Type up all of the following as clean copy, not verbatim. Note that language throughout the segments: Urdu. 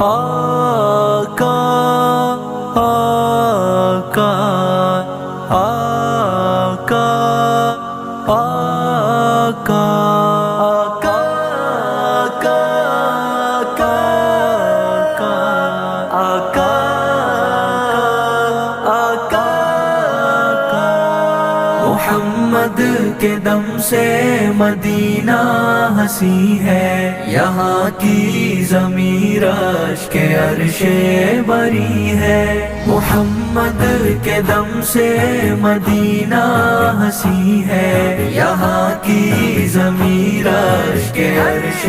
آقا آقا آقا آقا محمد کے دم سے مدینہ ہنسی ہے، یہاں کی زمین رشک عرش بری ہے۔ محمد کے دم سے مدینہ ہنسی ہے، یہاں کی زمین رشک عرش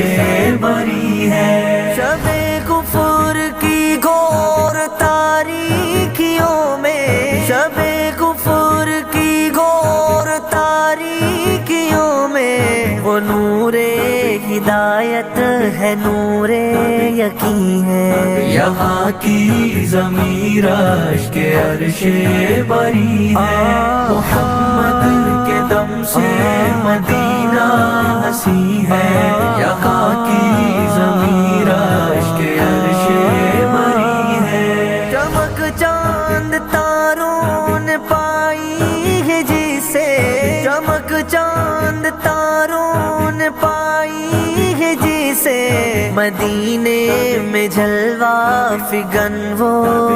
بری ہے۔ شب کفر کی گھور تاریکیوں میں، شب کفر کی گھور تاریکیوں میں، وہ نور ہدایت ہے، نور یقین ہے۔ یہاں کی زمین رشک عرش بری ہے۔ محمد کے دم سے مدینہ ہنسی ہے، یہاں کی زمین رشک عرش بری ہے۔ چمک چاند تاروں نے پائی ہے جسے، چمک چاند تاروں نے پائی ہے جسے، مدینے میں جلوہ فگن وہ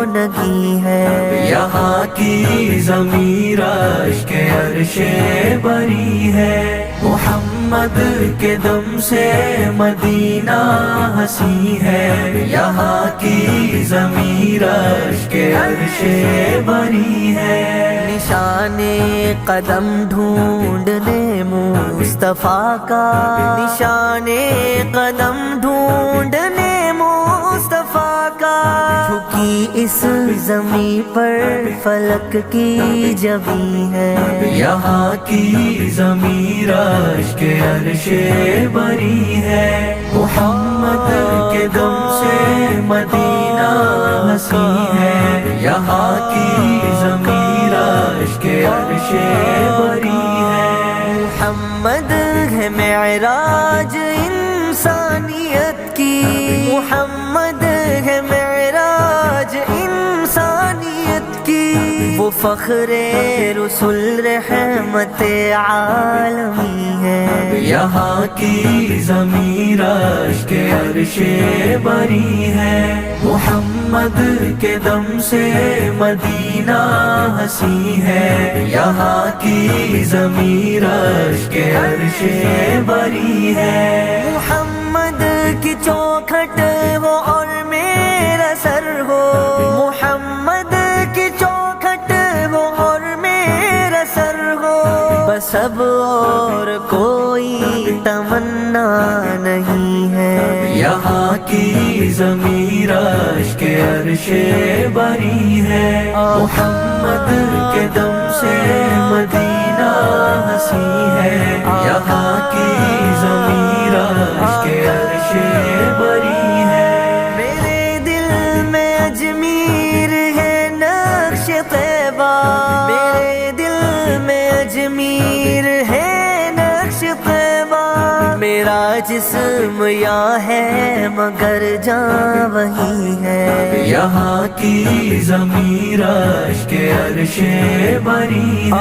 نگی ہے۔ یہاں کی زمین رشک عرش بری ہے۔ محمد کے دم سے مدینہ ہنسی ہے، یہاں کی زمین رشک عرش بری ہے۔ نشان قدم ڈھونڈنے مصطفیٰ کا، نشان قدم ڈھونڈنے مصطفیٰ کا، جھکی اس زمین پر فلک کی جبیں ہے۔ یہاں کی زمین رشک عرش بری ہے۔ محمد کے دم سے مدینہ ہنسی ہے، یہاں کی زمین رشک عرش بری ہے۔ محمد ہے معراج انسانیت کی، محمد ہے معراج انسانیت کی، وہ فخر رسول رحمت عالمی ہے۔ یہاں کی زمین رشک عرش بری ہے۔ محمد کے دم سے مدینہ ہنسی ہے، یہاں کی زمین رشک عرش بری ہے۔ محمد کی چوکھٹ ہو اور میرا سر ہو، محمد کی چوکھٹ ہو اور میرا سر ہو، بس اب اور کوئی تمنا نہیں ہے۔ یہاں کی زمین رشک عرش بری ہے۔ محمد کے دم سے مدینہ ہنسی ہے، یہاں کی زمین رشک عرش بری ہے۔ میرے دل میں اجمیر ہے نقش طیبہ، میرے دل میں اجمیر ہے نقش طیبہ، میرا جسم یا ہے مگر جاں وہی ہے۔ یہاں کی زمین رشک عرش بری ہے۔